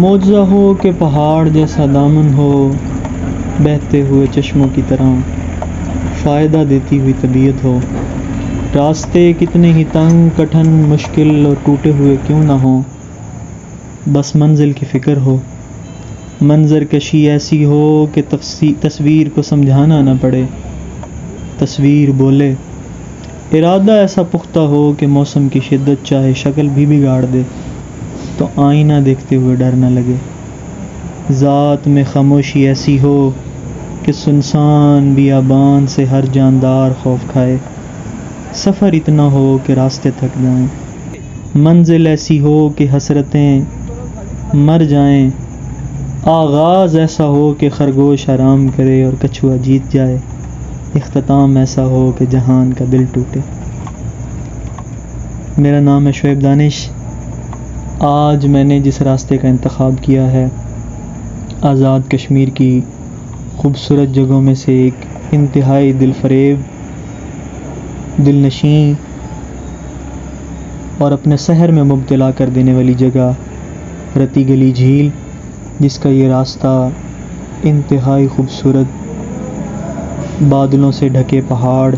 मौजा हो कि पहाड़ जैसा दामन हो, बहते हुए चश्मों की तरह फ़ायदा देती हुई तबीयत हो। रास्ते कितने ही तंग, कठिन, मुश्किल और टूटे हुए क्यों ना हो, बस मंजिल की फ़िक्र हो। मंजर कशी ऐसी हो कि तस्वीर को समझाना न पड़े, तस्वीर बोले। इरादा ऐसा पुख्ता हो कि मौसम की शिद्दत चाहे शक्ल भी बिगाड़ दे, तो आईना देखते हुए डर न लगे। ज़ात में खामोशी ऐसी हो कि सुनसान बियाबान से हर जानदार खौफ खाए। सफ़र इतना हो कि रास्ते थक जाएं। मंजिल ऐसी हो कि हसरतें मर जाएं। आगाज़ ऐसा हो कि खरगोश आराम करे और कछुआ जीत जाए। इख्तिताम ऐसा हो कि जहान का दिल टूटे। मेरा नाम है शुएब दानिश। आज मैंने जिस रास्ते का इंतखाब किया है, आज़ाद कश्मीर की खूबसूरत जगहों में से एक इंतहाई दिलफरेब, दिलनशीं और अपने सहर में मुब्तला कर देने वाली जगह रत्ती गली झील, जिसका ये रास्ता इंतहाई खूबसूरत, बादलों से ढके पहाड़,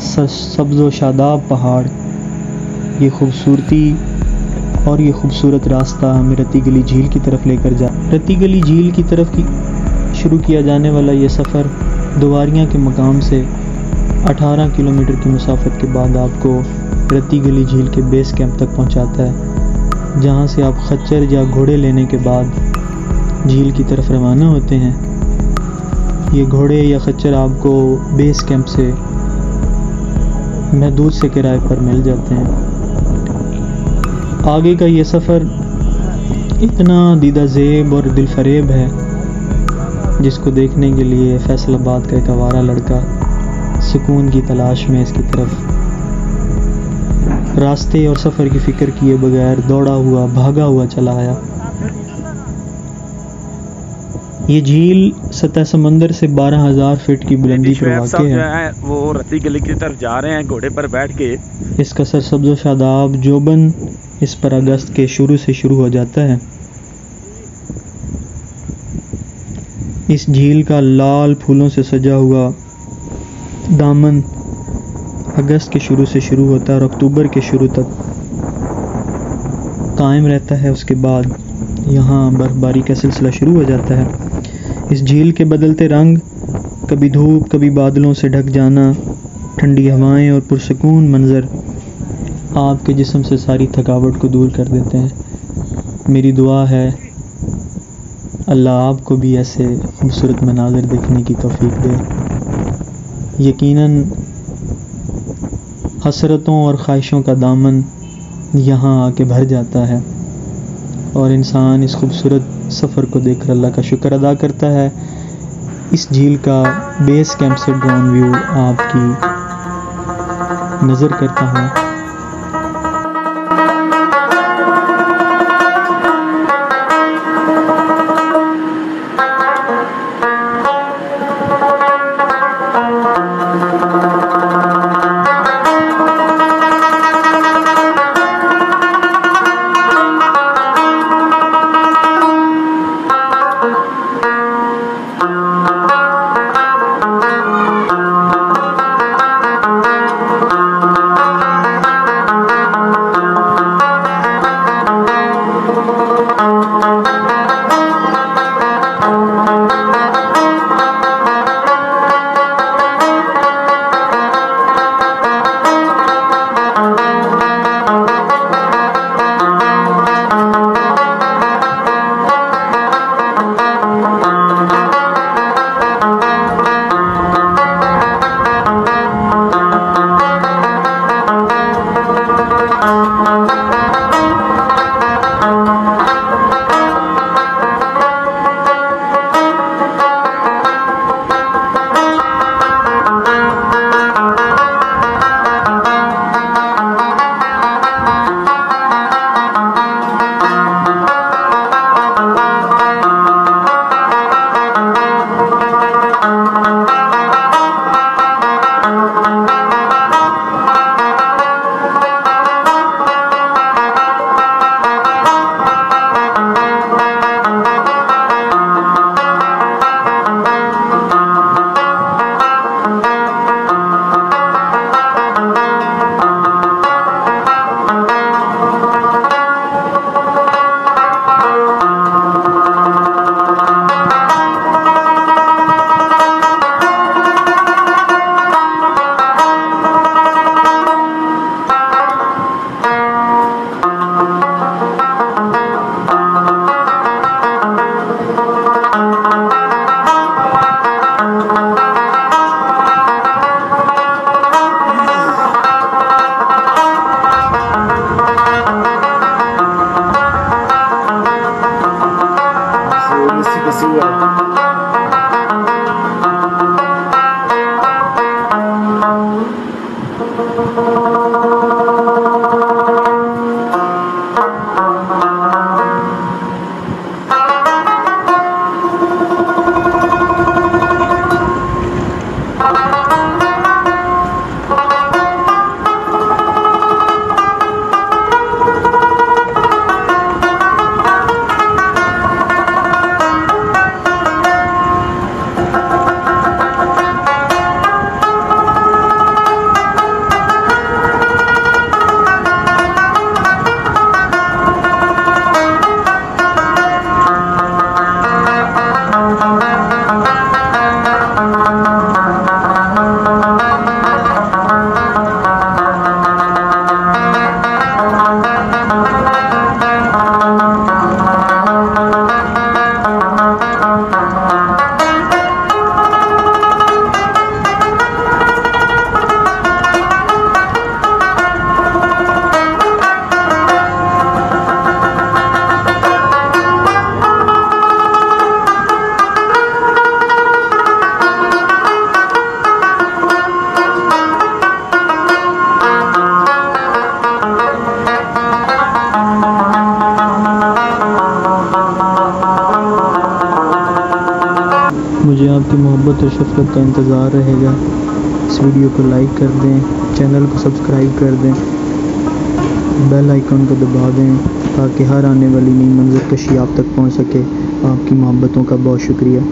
सब्ज़ो शादाब पहाड़, ये खूबसूरती और ये खूबसूरत रास्ता हमें रत्ती गली झील की तरफ लेकर जा। रत्ती गली झील की तरफ शुरू किया जाने वाला ये सफ़र दुवारियाँ के मकाम से 18 किलोमीटर की मुसाफत के बाद आपको रत्ती गली झील के बेस कैंप तक पहुंचाता है, जहां से आप खच्चर या घोड़े लेने के बाद झील की तरफ रवाना होते हैं। ये घोड़े या खच्चर आपको बेस कैंप से महदूद से किराए पर मिल जाते हैं। आगे का ये सफ़र इतना दीदा ज़ेब और दिलफरेब है, जिसको देखने के लिए फैसलाबाद का एक आवारा लड़का सुकून की तलाश में इसकी तरफ रास्ते और सफ़र की फ़िक्र किए बगैर दौड़ा हुआ, भागा हुआ चला आया। ये झील सतह समंदर से 12,000 फीट की बुलंदी पर वाक़ है। वो रत्ती गली की तरफ जा रहे हैं घोड़े पर बैठ के। इसका सरसब्ज़ शादाब जोबन इस पर अगस्त के शुरू से शुरू हो जाता है। इस झील का लाल फूलों से सजा हुआ दामन अगस्त के शुरू से शुरू होता है और अक्टूबर के शुरू तक कायम रहता है। उसके बाद यहाँ बर्फबारी का सिलसिला शुरू हो जाता है। इस झील के बदलते रंग, कभी धूप कभी बादलों से ढक जाना, ठंडी हवाएं और पुरसकून मंजर आपके जिस्म से सारी थकावट को दूर कर देते हैं। मेरी दुआ है अल्लाह आपको भी ऐसे खूबसूरत मनाज़िर देखने की तौफीक दे। यकीनन हसरतों और ख्वाहिशों का दामन यहाँ आके भर जाता है और इंसान इस खूबसूरत सफ़र को देखकर अल्लाह का शुक्र अदा करता है। इस झील का बेस कैंप से ड्रोन व्यू आपकी नज़र करता हूँ। मुझे आपकी मोहब्बत और शफकत का इंतज़ार रहेगा। इस वीडियो को लाइक कर दें, चैनल को सब्सक्राइब कर दें, बेल आइकन को दबा दें ताकि हर आने वाली नई मंजर कशी आप तक पहुंच सके। आपकी मोहब्बतों का बहुत शुक्रिया।